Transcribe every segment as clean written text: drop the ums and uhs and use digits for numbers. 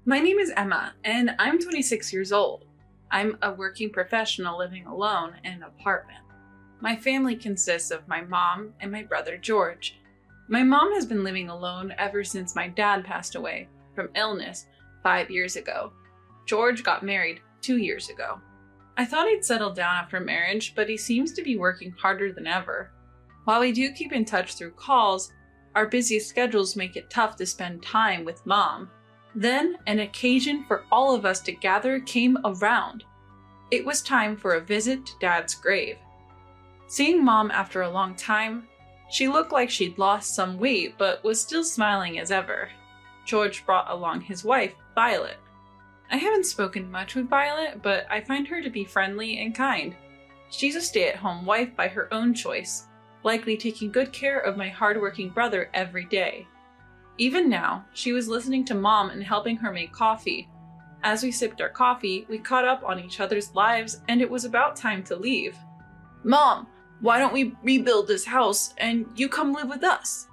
My name is Emma, and I'm 26 years old. I'm a working professional living alone in an apartment. My family consists of my mom and my brother George. My mom has been living alone ever since my dad passed away from illness 5 years ago. George got married 2 years ago. I thought he'd settled down after marriage, but he seems to be working harder than ever. While we do keep in touch through calls, our busy schedules make it tough to spend time with Mom. Then, an occasion for all of us to gather came around. It was time for a visit to Dad's grave. Seeing Mom after a long time, she looked like she'd lost some weight but was still smiling as ever. George brought along his wife, Violet. I haven't spoken much with Violet, but I find her to be friendly and kind. She's a stay-at-home wife by her own choice, likely taking good care of my hardworking brother every day. Even now, she was listening to Mom and helping her make coffee. As we sipped our coffee, we caught up on each other's lives, and it was about time to leave. "Mom, why don't we rebuild this house and you come live with us?"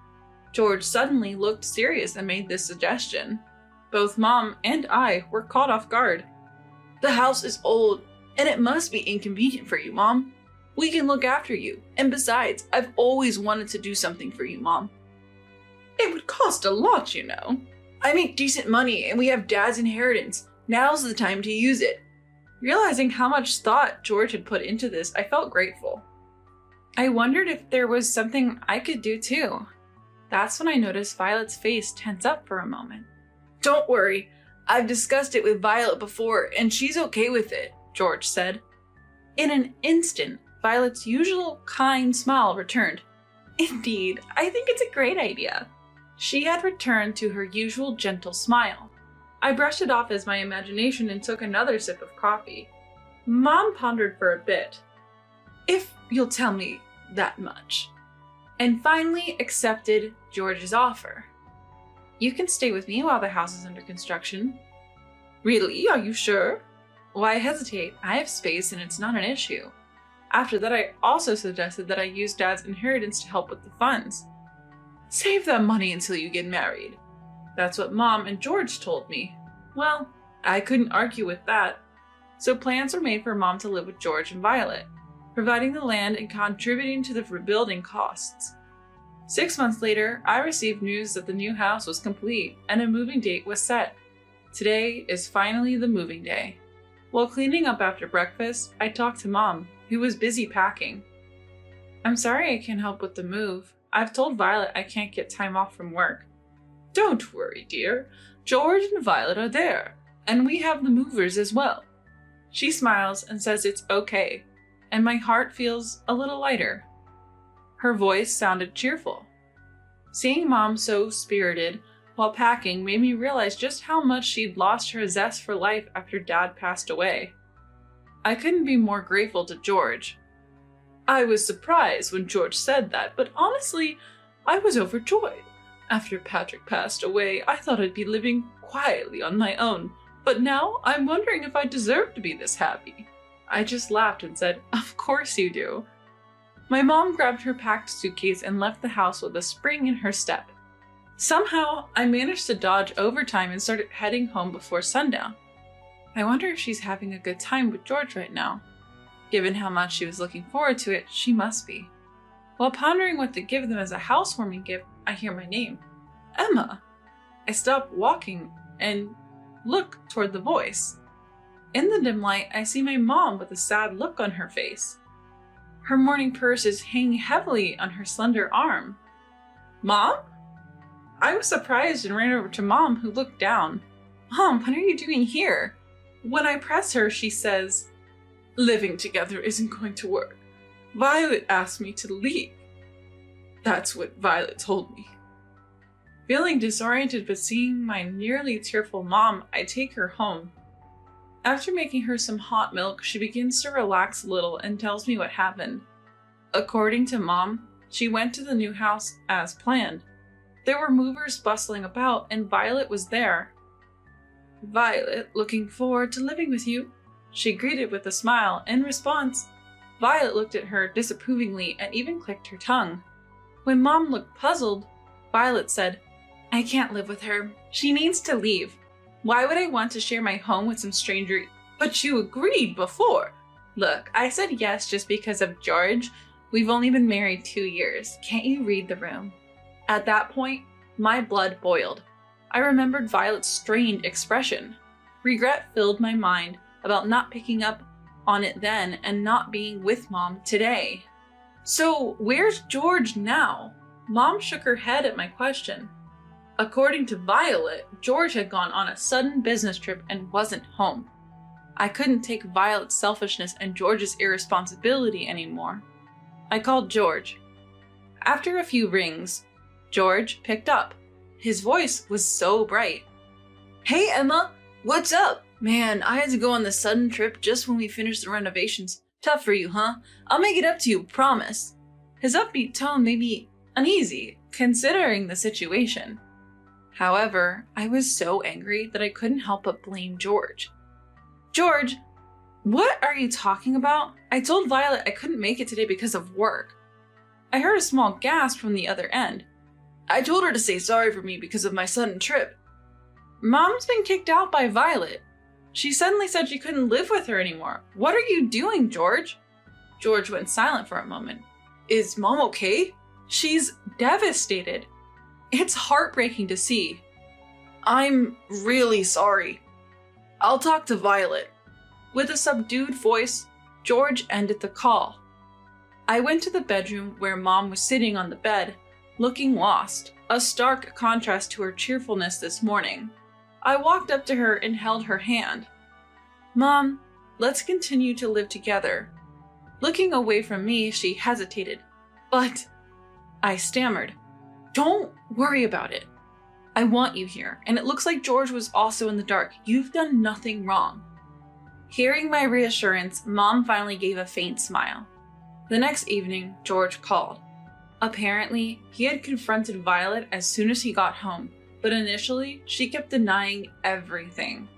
George suddenly looked serious and made this suggestion. Both Mom and I were caught off guard. "The house is old, and it must be inconvenient for you, Mom. We can look after you, and besides, I've always wanted to do something for you, Mom." "It would cost a lot, you know. I make decent money, and we have Dad's inheritance. Now's the time to use it." Realizing how much thought George had put into this, I felt grateful. I wondered if there was something I could do too. That's when I noticed Violet's face tense up for a moment. "Don't worry, I've discussed it with Violet before, and she's okay with it," George said. In an instant, Violet's usual kind smile returned. "Indeed, I think it's a great idea." She had returned to her usual gentle smile. I brushed it off as my imagination and took another sip of coffee. Mom pondered for a bit. "If you'll tell me that much," and finally accepted George's offer. "You can stay with me while the house is under construction." "Really? Are you sure?" "Why hesitate? I have space and it's not an issue." After that, I also suggested that I use Dad's inheritance to help with the funds. "Save that money until you get married." That's what Mom and George told me. Well, I couldn't argue with that. So plans were made for Mom to live with George and Violet, providing the land and contributing to the rebuilding costs. 6 months later, I received news that the new house was complete and a moving date was set. Today is finally the moving day. While cleaning up after breakfast, I talked to Mom, who was busy packing. "I'm sorry I can't help with the move. I've told Violet I can't get time off from work." "Don't worry, dear. George and Violet are there, and we have the movers as well." She smiles and says it's okay, and my heart feels a little lighter. Her voice sounded cheerful. Seeing Mom so spirited while packing made me realize just how much she'd lost her zest for life after Dad passed away. I couldn't be more grateful to George. I was surprised when George said that, but honestly, I was overjoyed. After Patrick passed away, I thought I'd be living quietly on my own, but now I'm wondering if I deserve to be this happy. I just laughed and said, "Of course you do." My mom grabbed her packed suitcase and left the house with a spring in her step. Somehow, I managed to dodge overtime and started heading home before sundown. I wonder if she's having a good time with George right now. Given how much she was looking forward to it, she must be. While pondering what to give them as a housewarming gift, I hear my name. "Emma!" I stop walking and look toward the voice. In the dim light, I see my mom with a sad look on her face. Her morning purse is hanging heavily on her slender arm. "Mom?" I was surprised and ran over to Mom, who looked down. "Mom, what are you doing here?" When I press her, she says, "Living together isn't going to work. Violet asked me to leave." That's what Violet told me. Feeling disoriented but seeing my nearly tearful mom, I take her home. After making her some hot milk, she begins to relax a little and tells me what happened. According to Mom, she went to the new house as planned. There were movers bustling about and Violet was there. "Violet, looking forward to living with you," she greeted with a smile. In response, Violet looked at her disapprovingly and even clicked her tongue. When Mom looked puzzled, Violet said, "I can't live with her. She needs to leave." Why would I want to share my home with some stranger? But you agreed before. Look, I said yes just because of George. We've only been married 2 years. Can't you read the room? At that point, my blood boiled. I remembered Violet's strained expression. Regret filled my mind about not picking up on it then and not being with Mom today. So, where's George now? Mom shook her head at my question. According to Violet, George had gone on a sudden business trip and wasn't home. I couldn't take Violet's selfishness and George's irresponsibility anymore. I called George. After a few rings, George picked up. His voice was so bright. Hey Emma, what's up? Man, I had to go on this sudden trip just when we finished the renovations. Tough for you, huh? I'll make it up to you, promise. His upbeat tone made me uneasy, considering the situation. However, I was so angry that I couldn't help but blame George. George, what are you talking about? I told Violet I couldn't make it today because of work. I heard a small gasp from the other end. I told her to say sorry for me because of my sudden trip. Mom's been kicked out by Violet. She suddenly said she couldn't live with her anymore. What are you doing, George? George went silent for a moment. Is Mom okay? She's devastated. It's heartbreaking to see. I'm really sorry. I'll talk to Violet. With a subdued voice, George ended the call. I went to the bedroom where Mom was sitting on the bed, looking lost, a stark contrast to her cheerfulness this morning. I walked up to her and held her hand. Mom, let's continue to live together. Looking away from me, she hesitated. But, I stammered, don't worry about it. I want you here, and it looks like George was also in the dark. You've done nothing wrong. Hearing my reassurance, Mom finally gave a faint smile. The next evening, George called. Apparently, he had confronted Violet as soon as he got home, but initially, she kept denying everything.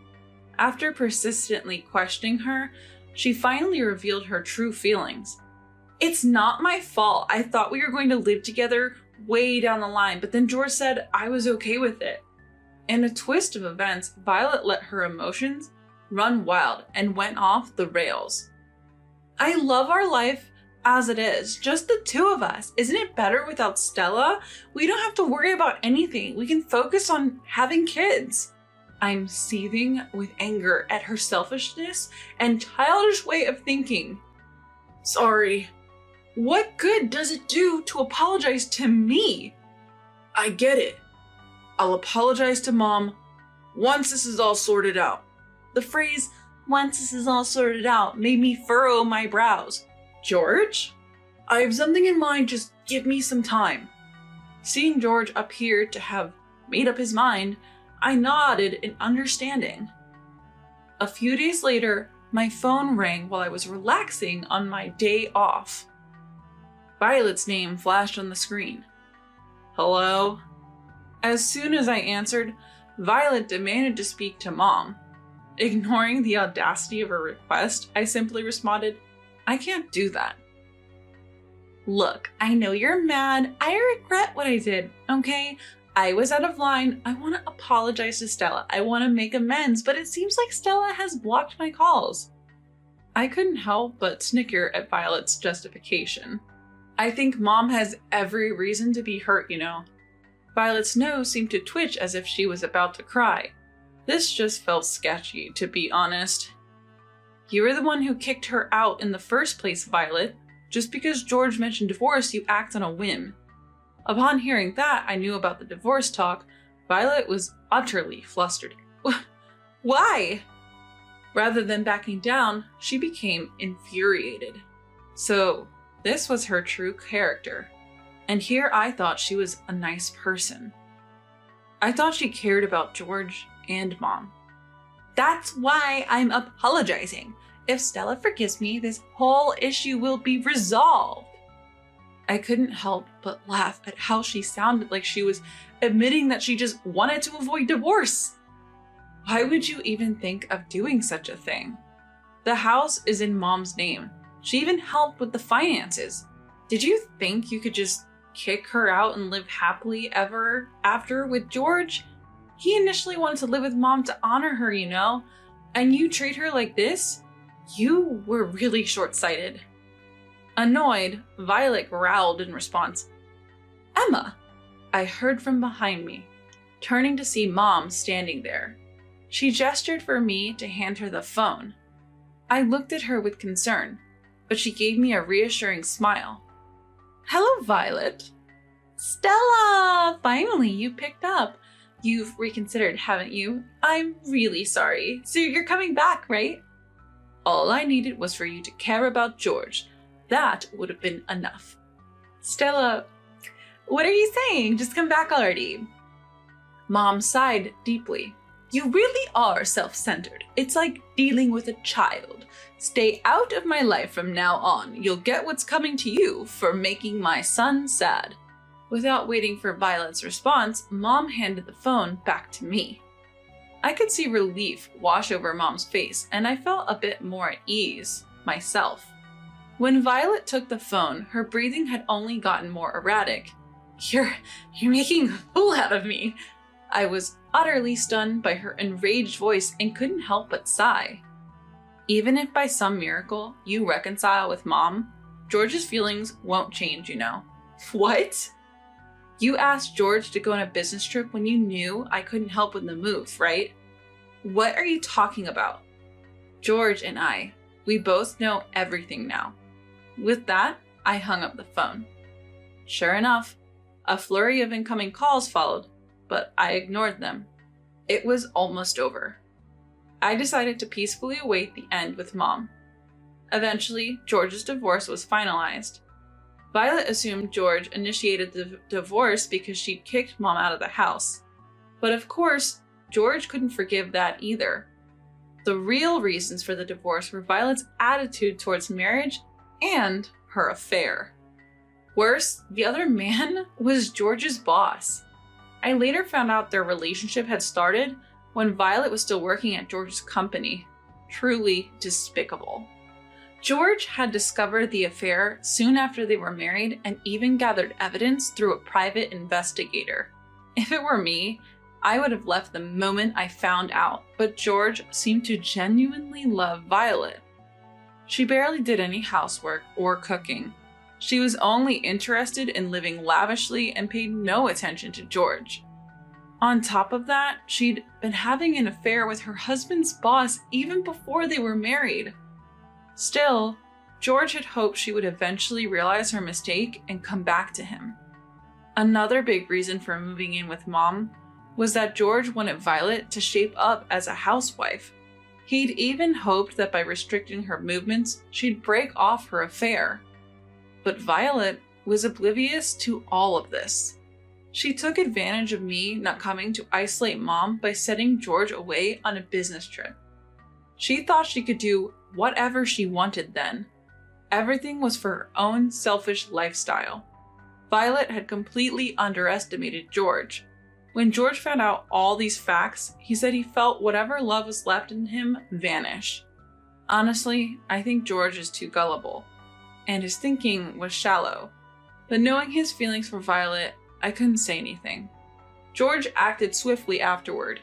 After persistently questioning her, she finally revealed her true feelings. It's not my fault. I thought we were going to live together way down the line, but then George said I was okay with it. In a twist of events, Violet let her emotions run wild and went off the rails. I love our life as it is, just the two of us. Isn't it better without Stella? We don't have to worry about anything. We can focus on having kids. I'm seething with anger at her selfishness and childish way of thinking. Sorry. What good does it do to apologize to me? I get it. I'll apologize to Mom once this is all sorted out. The phrase, once this is all sorted out, made me furrow my brows. George? I have something in mind, just give me some time. Seeing George appear to have made up his mind, I nodded in understanding. A few days later, my phone rang while I was relaxing on my day off. Violet's name flashed on the screen. Hello? As soon as I answered, Violet demanded to speak to Mom. Ignoring the audacity of her request, I simply responded, I can't do that. Look, I know you're mad. I regret what I did, okay? I was out of line. I want to apologize to Stella. I want to make amends, but it seems like Stella has blocked my calls. I couldn't help but snicker at Violet's justification. I think Mom has every reason to be hurt, you know. Violet's nose seemed to twitch as if she was about to cry. This just felt sketchy, to be honest. You were the one who kicked her out in the first place, Violet. Just because George mentioned divorce, you act on a whim. Upon hearing that I knew about the divorce talk, Violet was utterly flustered. Why? Rather than backing down, she became infuriated. So, this was her true character. And here I thought she was a nice person. I thought she cared about George and Mom. That's why I'm apologizing. If Stella forgives me, this whole issue will be resolved. I couldn't help but laugh at how she sounded like she was admitting that she just wanted to avoid divorce. Why would you even think of doing such a thing? The house is in Mom's name. She even helped with the finances. Did you think you could just kick her out and live happily ever after with George? He initially wanted to live with Mom to honor her, you know? And you treat her like this? You were really short-sighted. Annoyed, Violet growled in response. Emma! I heard from behind me, turning to see Mom standing there. She gestured for me to hand her the phone. I looked at her with concern, but she gave me a reassuring smile. Hello, Violet. Stella! Finally, you picked up. You've reconsidered, haven't you? I'm really sorry. So you're coming back, right? All I needed was for you to care about George. That would have been enough. Stella, what are you saying? Just come back already. Mom sighed deeply. You really are self-centered. It's like dealing with a child. Stay out of my life from now on. You'll get what's coming to you for making my son sad. Without waiting for Violet's response, Mom handed the phone back to me. I could see relief wash over Mom's face, and I felt a bit more at ease myself. When Violet took the phone, her breathing had only gotten more erratic. You're making a fool out of me. I was utterly stunned by her enraged voice and couldn't help but sigh. Even if by some miracle you reconcile with Mom, George's feelings won't change, you know. What? You asked George to go on a business trip when you knew I couldn't help with the move, right? What are you talking about? George and we both know everything now. With that, I hung up the phone. Sure enough, a flurry of incoming calls followed, but I ignored them. It was almost over. I decided to peacefully await the end with Mom. Eventually, George's divorce was finalized. Violet assumed George initiated the divorce because she'd kicked Mom out of the house. But of course, George couldn't forgive that either. The real reasons for the divorce were Violet's attitude towards marriage and her affair. Worse, the other man was George's boss. I later found out their relationship had started when Violet was still working at George's company. Truly despicable. George had discovered the affair soon after they were married and even gathered evidence through a private investigator. If it were me, I would have left the moment I found out, but George seemed to genuinely love Violet. She barely did any housework or cooking. She was only interested in living lavishly and paid no attention to George. On top of that, she'd been having an affair with her husband's boss even before they were married. Still, George had hoped she would eventually realize her mistake and come back to him. Another big reason for moving in with Mom was that George wanted Violet to shape up as a housewife. He'd even hoped that by restricting her movements, she'd break off her affair. But Violet was oblivious to all of this. She took advantage of me not coming to isolate Mom by sending George away on a business trip. She thought she could do whatever she wanted then. Everything was for her own selfish lifestyle. Violet had completely underestimated George. When George found out all these facts, he said he felt whatever love was left in him vanish. Honestly, I think George is too gullible, and his thinking was shallow. But knowing his feelings for Violet, I couldn't say anything. George acted swiftly afterward.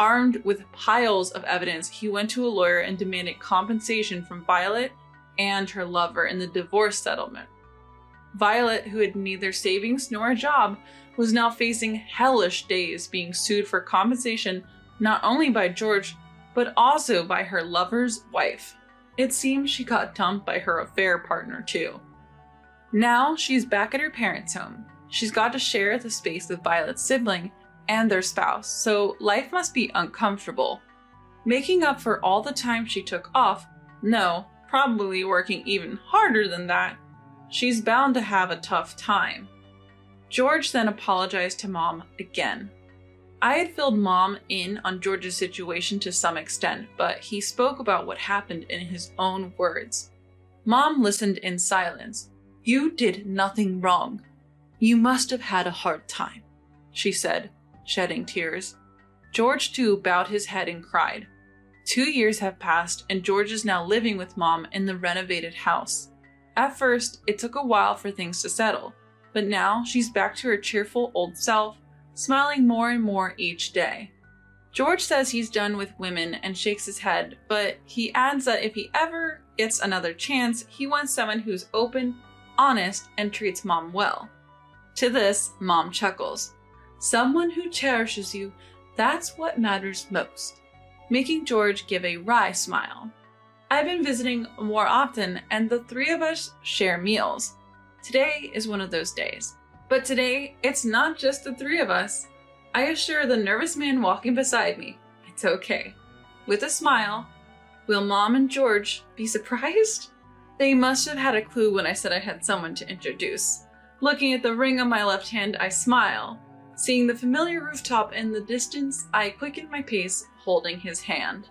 Armed with piles of evidence, he went to a lawyer and demanded compensation from Violet and her lover in the divorce settlement. Violet, who had neither savings nor a job, was now facing hellish days being sued for compensation not only by George, but also by her lover's wife. It seems she got dumped by her affair partner too. Now she's back at her parents' home. She's got to share the space with Violet's sibling and their spouse, so life must be uncomfortable. Making up for all the time she took off, no, probably working even harder than that, she's bound to have a tough time. George then apologized to Mom again. I had filled Mom in on George's situation to some extent, but he spoke about what happened in his own words. Mom listened in silence. You did nothing wrong. You must have had a hard time, she said, shedding tears. George too bowed his head and cried. 2 years have passed and George is now living with Mom in the renovated house. At first, it took a while for things to settle, but now she's back to her cheerful old self, smiling more and more each day. George says he's done with women and shakes his head, but he adds that if he ever gets another chance, he wants someone who's open, honest, and treats Mom well. To this, Mom chuckles. Someone who cherishes you, that's what matters most, making George give a wry smile. I've been visiting more often, and the three of us share meals. Today is one of those days. But today, it's not just the three of us. I assure the nervous man walking beside me, it's okay. With a smile, will Mom and George be surprised? They must have had a clue when I said I had someone to introduce. Looking at the ring on my left hand, I smile. Seeing the familiar rooftop in the distance, I quicken my pace, holding his hand.